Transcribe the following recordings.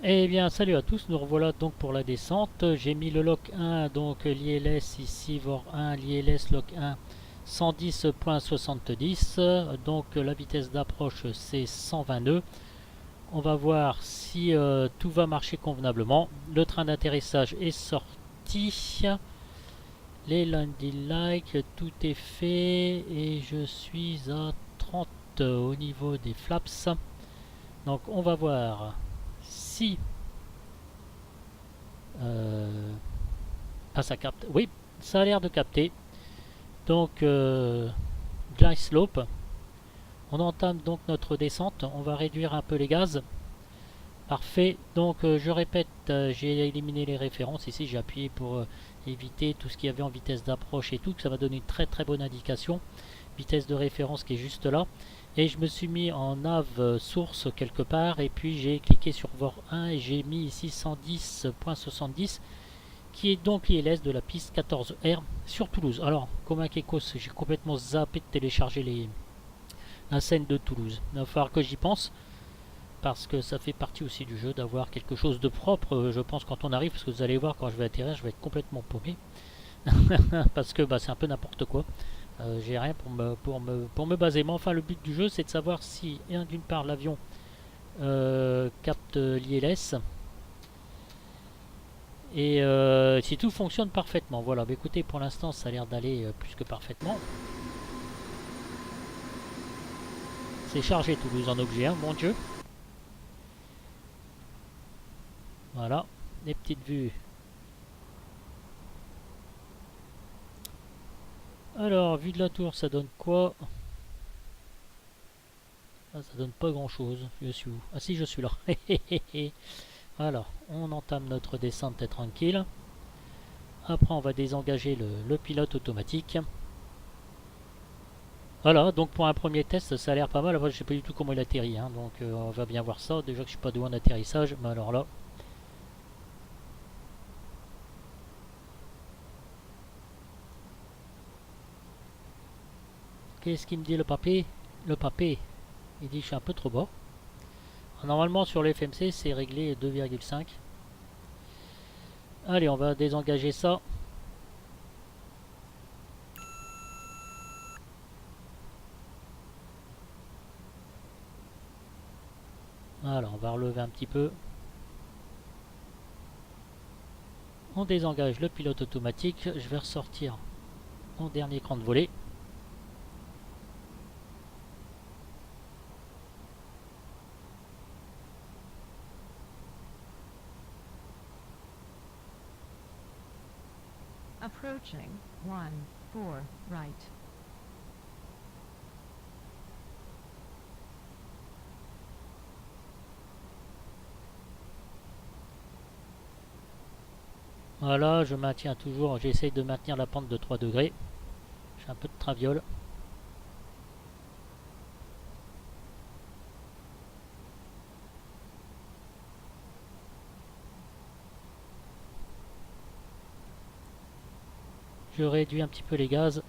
Eh bien, salut à tous, nous revoilà donc pour la descente. J'ai mis le lock 1, donc l'ILS ici, VOR 1, l'ILS lock 1, 110.70. Donc la vitesse d'approche c'est 120 nœuds. On va voir si tout va marcher convenablement. Le train d'atterrissage est sorti. Les landing lights, tout est fait. Et je suis à 30 au niveau des flaps. Donc on va voir si... ça capte. Oui, ça a l'air de capter. Donc, glide slope. On entame donc notre descente. On va réduire un peu les gaz. Parfait. Donc, je répète, j'ai éliminé les références. Ici, j'ai appuyé pour éviter tout ce qu'il y avait en vitesse d'approche et tout. Que ça va donner une très très bonne indication. Vitesse de référence qui est juste là. Et je me suis mis en nav source quelque part. Et puis, j'ai cliqué sur VOR 1 et j'ai mis ici 110.70. Qui est donc l'ILS de la piste 14R sur Toulouse. Alors, comme un Kekos, j'ai complètement zappé de télécharger la scène de Toulouse. Il va falloir que j'y pense, parce que ça fait partie aussi du jeu d'avoir quelque chose de propre, je pense, quand on arrive, parce que vous allez voir, quand je vais atterrir, je vais être complètement paumé, parce que c'est un peu n'importe quoi. J'ai rien pour me baser. Mais enfin, le but du jeu, c'est de savoir si, d'une part, l'avion capte l'ILS, et si tout fonctionne parfaitement. Voilà, bah, écoutez, pour l'instant ça a l'air d'aller plus que parfaitement. C'est chargé Toulouse en objet, hein, mon Dieu. Voilà, les petites vues. Alors, vue de la tour, ça donne quoi? Ah, ça donne pas grand chose. Je suis où? Ah si, je suis là. Voilà, on entame notre descente tranquille. Après, on va désengager le pilote automatique. Voilà, donc pour un premier test, ça a l'air pas mal. Après, je sais pas du tout comment il atterrit, hein, donc on va bien voir ça. Déjà que je suis pas doué en atterrissage, mais alors là... Qu'est-ce qu'il me dit le papé? Le papé, il dit que je suis un peu trop bas. Normalement sur le FMC c'est réglé 2,5. Allez, on va désengager ça. Voilà, on va relever un petit peu. On désengage le pilote automatique. Je vais ressortir mon dernier écran de volée. Approaching 1-4 right. Voilà, je maintiens toujours, j'essaye de maintenir la pente de 3 degrés. J'ai un peu de traviole. Je réduis un petit peu les gaz.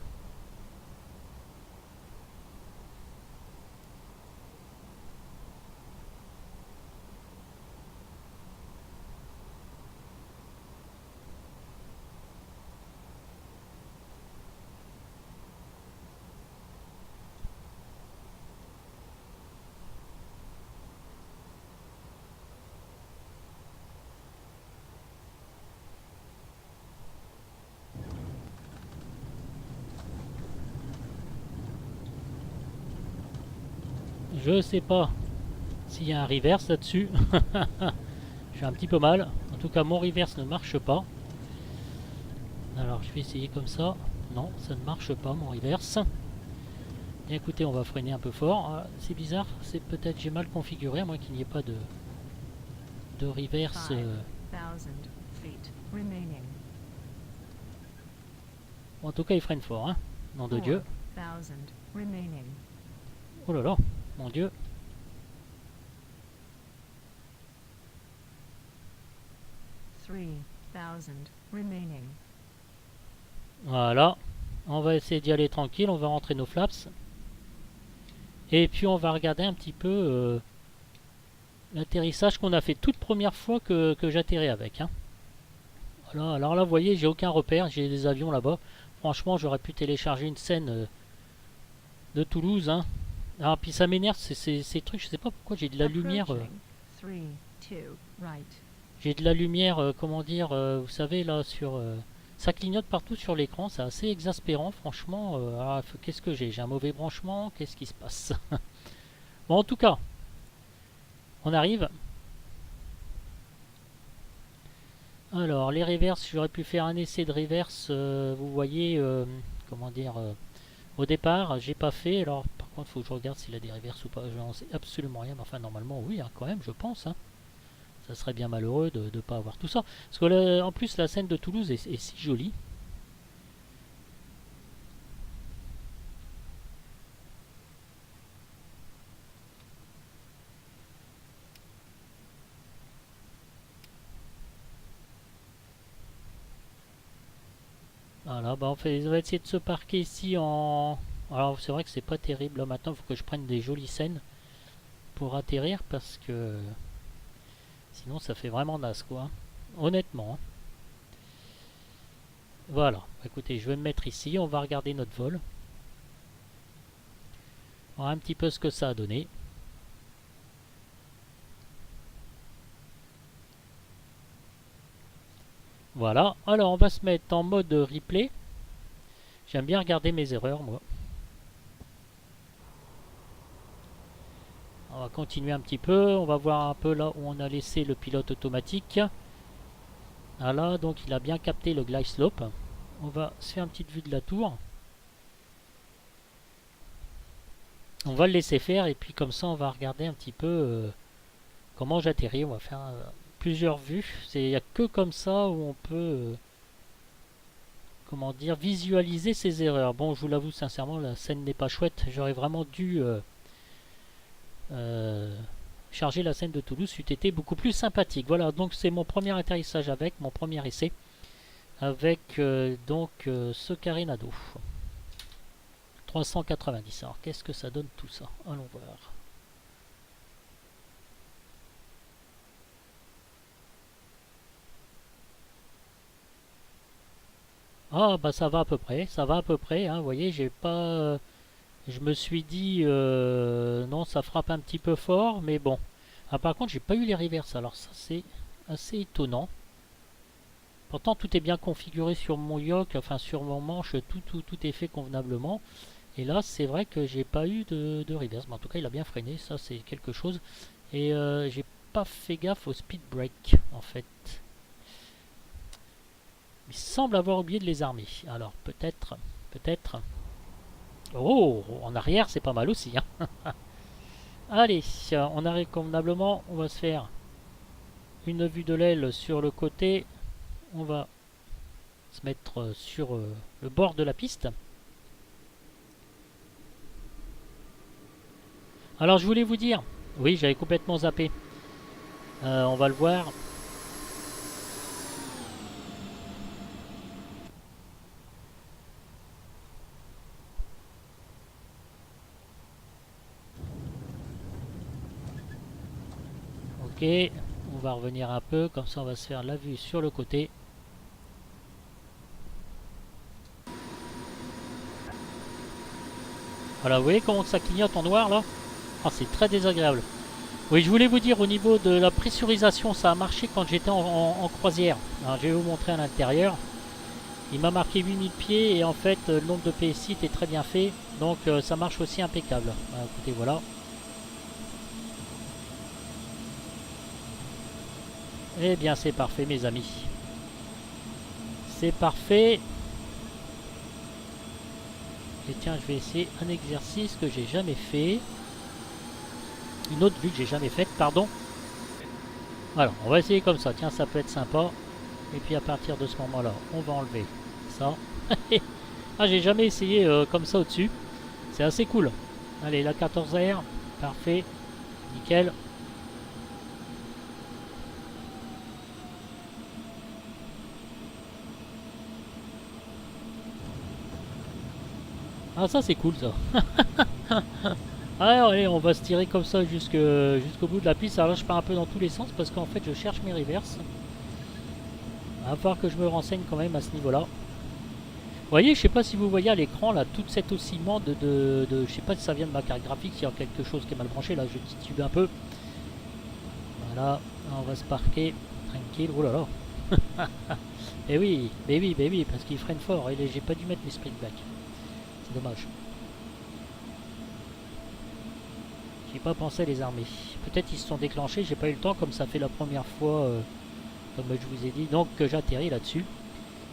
Je sais pas s'il y a un reverse là-dessus. Je suis un petit peu mal. En tout cas, mon reverse ne marche pas. Alors, je vais essayer comme ça. Non, ça ne marche pas, mon reverse. Bien, écoutez, on va freiner un peu fort. Ah, c'est bizarre, c'est peut-être j'ai mal configuré, à moins qu'il n'y ait pas de reverse. 5,000 feet remaining. Bon, en tout cas, il freine fort, hein. Nom de Dieu. 4,000 remaining. Oh là là, mon Dieu. 3,000 remaining. Voilà. On va essayer d'y aller tranquille, on va rentrer nos flaps. Et puis on va regarder un petit peu l'atterrissage qu'on a fait toute première fois que j'atterris avec. Hein. Voilà, alors là, vous voyez, j'ai aucun repère. J'ai des avions là-bas. Franchement, j'aurais pu télécharger une scène de Toulouse. Hein. Ah, puis ça m'énerve, ces trucs. Je sais pas pourquoi j'ai de la lumière. Approaching. 3, 2, right. J'ai de la lumière, comment dire, vous savez, là, sur... ça clignote partout sur l'écran. C'est assez exaspérant, franchement. Qu'est-ce que j'ai? J'ai un mauvais branchement. Qu'est-ce qui se passe? Bon, en tout cas, on arrive. Alors, les reverses, j'aurais pu faire un essai de reverse, vous voyez, comment dire, au départ, j'ai pas fait. Alors, par contre, il faut que je regarde s'il a des reverses ou pas. Je n'en sais absolument rien, mais enfin, normalement, oui, hein, quand même, je pense. Hein. Ça serait bien malheureux de ne pas avoir tout ça. Parce que, là, en plus, la scène de Toulouse est si jolie. Voilà, bah, on va essayer de se parquer ici en... Alors, c'est vrai que c'est pas terrible. Là, maintenant, il faut que je prenne des jolies scènes pour atterrir parce que sinon ça fait vraiment naze quoi. Honnêtement. Hein. Voilà. Écoutez, je vais me mettre ici. On va regarder notre vol. On va un petit peu ce que ça a donné. Voilà. Alors on va se mettre en mode replay. J'aime bien regarder mes erreurs moi. On va continuer un petit peu. On va voir un peu là où on a laissé le pilote automatique. Voilà, donc il a bien capté le glide slope. On va se faire une petite vue de la tour. On va le laisser faire et puis comme ça on va regarder un petit peu comment j'atterris. On va faire plusieurs vues. Il n'y a que comme ça où on peut comment dire visualiser ses erreurs. Bon, je vous l'avoue sincèrement, la scène n'est pas chouette. J'aurais vraiment dû charger la scène de Toulouse. C'eût été beaucoup plus sympathique. Voilà, donc c'est mon premier atterrissage avec, mon premier essai avec ce Carénado. 390. Alors qu'est-ce que ça donne tout ça? Allons voir. Ah bah ça va à peu près, ça va à peu près. Hein, vous voyez, j'ai pas, je me suis dit non, ça frappe un petit peu fort, mais bon. Ah, par contre, j'ai pas eu les reverses. Alors ça c'est assez étonnant. Pourtant tout est bien configuré sur mon yoke, enfin sur mon manche, tout est fait convenablement. Et là, c'est vrai que j'ai pas eu de reverse. Mais en tout cas, il a bien freiné, ça c'est quelque chose. Et j'ai pas fait gaffe au speed brake en fait. Il semble avoir oublié de les armer. Alors peut-être. Oh, en arrière, c'est pas mal aussi. Hein. Allez, on arrive convenablement. On va se faire une vue de l'aile sur le côté. On va se mettre sur le bord de la piste. Alors je voulais vous dire, oui j'avais complètement zappé, on va le voir. Ok, on va revenir un peu, comme ça on va se faire la vue sur le côté. Voilà, vous voyez comment ça clignote en noir là? Ah, c'est très désagréable. Oui, je voulais vous dire au niveau de la pressurisation, ça a marché quand j'étais en croisière. Alors, je vais vous montrer à l'intérieur. Il m'a marqué 8000 pieds et en fait le nombre de PSI était très bien fait. Donc ça marche aussi impeccable. Écoutez, voilà. Eh bien c'est parfait mes amis. C'est parfait. Et tiens, je vais essayer un exercice que j'ai jamais fait. Une autre vue que j'ai jamais faite, pardon. Voilà, on va essayer comme ça. Tiens, ça peut être sympa. Et puis à partir de ce moment-là, on va enlever ça. Ah, j'ai jamais essayé comme ça au-dessus. C'est assez cool. Allez, la 14R. Parfait. Nickel. Ah, ça c'est cool ça. Alors allez, on va se tirer comme ça jusqu'au bout de la piste. Alors là, je pars un peu dans tous les sens parce qu'en fait, je cherche mes reverses. Il va falloir que je me renseigne quand même à ce niveau-là. Vous voyez, je sais pas si vous voyez à l'écran là, tout cet oscillement je sais pas si ça vient de ma carte graphique, s'il y a quelque chose qui est mal branché. Là, je titube un peu. Voilà, on va se parquer tranquille. Oh là là. Et oui, mais oui, parce qu'il freine fort. Et j'ai pas dû mettre les split back. C'est dommage. J'ai pas pensé à les armer. Peut-être ils se sont déclenchés, j'ai pas eu le temps, comme ça fait la première fois, comme je vous ai dit, donc que j'atterris là-dessus.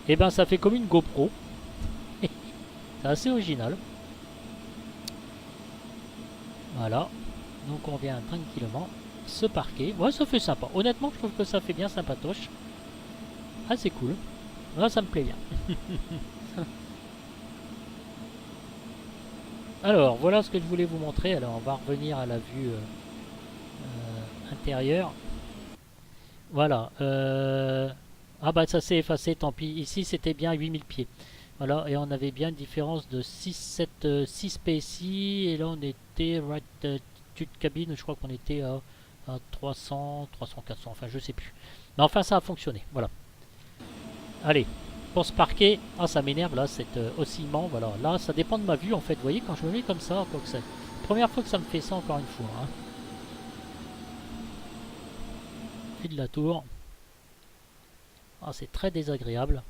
Et ben ça fait comme une GoPro. C'est assez original. Voilà. Donc on vient tranquillement se parquer. Ouais, ça fait sympa. Honnêtement, je trouve que ça fait bien sympatoche. Ah, c'est cool. Là, ça me plaît bien. Alors, voilà ce que je voulais vous montrer. Alors, on va revenir à la vue intérieure. Voilà. Ah bah ça s'est effacé, tant pis. Ici, c'était bien 8000 pieds. Voilà, et on avait bien une différence de 6 PSI. Et là, on était right altitude cabine. Je crois qu'on était à 300, 400. Enfin, je sais plus. Mais enfin, ça a fonctionné. Voilà. Allez, pour se parquer. Ah, ça m'énerve là, cet oscillement. Voilà, là, ça dépend de ma vue en fait. Vous voyez, quand je me mets comme ça, quoi que c'est. Première fois que ça me fait ça, encore une fois. Hein. Puis de la tour. Ah, c'est très désagréable.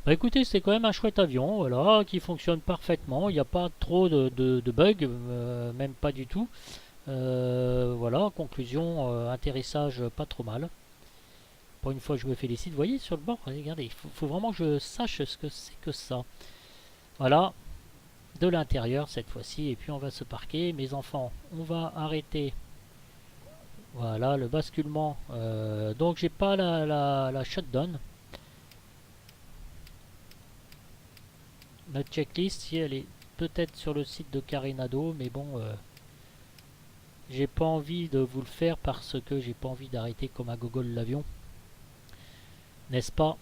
Bah écoutez, c'est quand même un chouette avion, voilà, qui fonctionne parfaitement. Il n'y a pas trop de bugs, même pas du tout. Voilà, conclusion, atterrissage pas trop mal. Pour une fois, je me félicite. Vous voyez sur le bord, regardez, faut vraiment que je sache ce que c'est que ça. Voilà, de l'intérieur cette fois-ci. Et puis on va se parquer. Mes enfants, on va arrêter. Voilà, le basculement. Donc j'ai pas la shutdown. Notre checklist, si elle est peut-être sur le site de Carinado, mais bon, j'ai pas envie de vous le faire parce que j'ai pas envie d'arrêter comme un gogol l'avion, n'est-ce pas?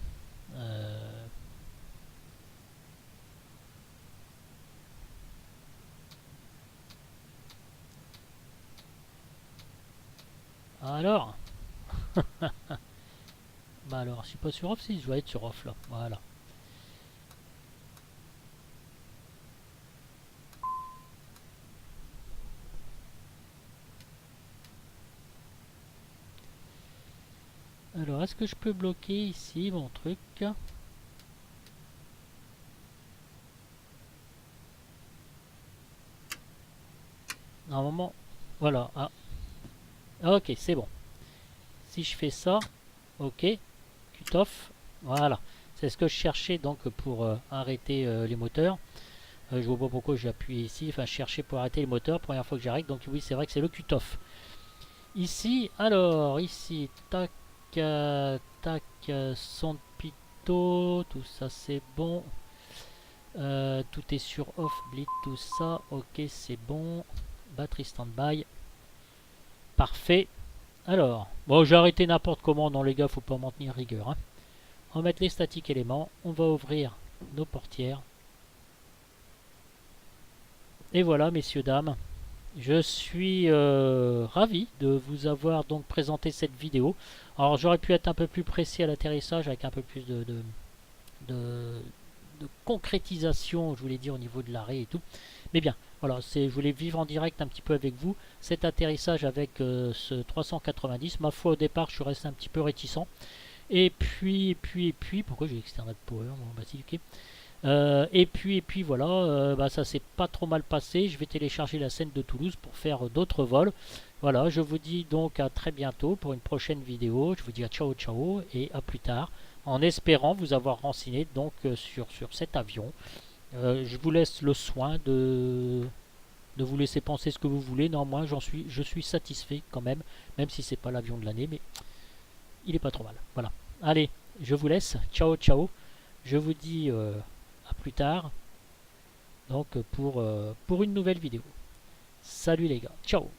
Alors, bah alors, je suis pas sur off, si je dois être sur off là, voilà. Alors, est-ce que je peux bloquer ici mon truc? Normalement, voilà. Ah, ok, c'est bon. Si je fais ça, ok, cut off, voilà. C'est ce que je cherchais donc pour arrêter les moteurs. Je vois pas pourquoi j'ai appuyé ici. Enfin, je cherchais pour arrêter les moteurs. Première fois que j'arrête. Donc oui, c'est vrai que c'est le cut-off. Ici, alors, ici, tac, tac, son de pitot. Tout ça, c'est bon. Tout est sur off, bleed, tout ça. Ok, c'est bon. Batterie stand-by. Parfait. Alors, bon, j'ai arrêté n'importe comment. Non, les gars, faut pas m'en tenir rigueur. Hein. On va mettre les statiques éléments. On va ouvrir nos portières. Et voilà, messieurs, dames. Je suis ravi de vous avoir donc présenté cette vidéo. Alors j'aurais pu être un peu plus précis à l'atterrissage avec un peu plus de, de concrétisation, je voulais dire, au niveau de l'arrêt et tout. Mais bien, voilà, je voulais vivre en direct un petit peu avec vous cet atterrissage avec ce 390. Ma foi, au départ, je suis resté un petit peu réticent. Et puis, pourquoi j'ai external power, bon, bah si, ok. Et puis voilà, bah, ça s'est pas trop mal passé. Je vais télécharger la scène de Toulouse pour faire d'autres vols. Voilà, je vous dis donc à très bientôt pour une prochaine vidéo. Je vous dis à ciao ciao et à plus tard. En espérant vous avoir renseigné donc sur cet avion. Je vous laisse le soin de vous laisser penser ce que vous voulez. Néanmoins, je suis satisfait quand même, même si c'est pas l'avion de l'année, mais il est pas trop mal. Voilà. Allez, je vous laisse. Ciao ciao. Je vous dis à plus tard donc pour une nouvelle vidéo. Salut les gars, ciao.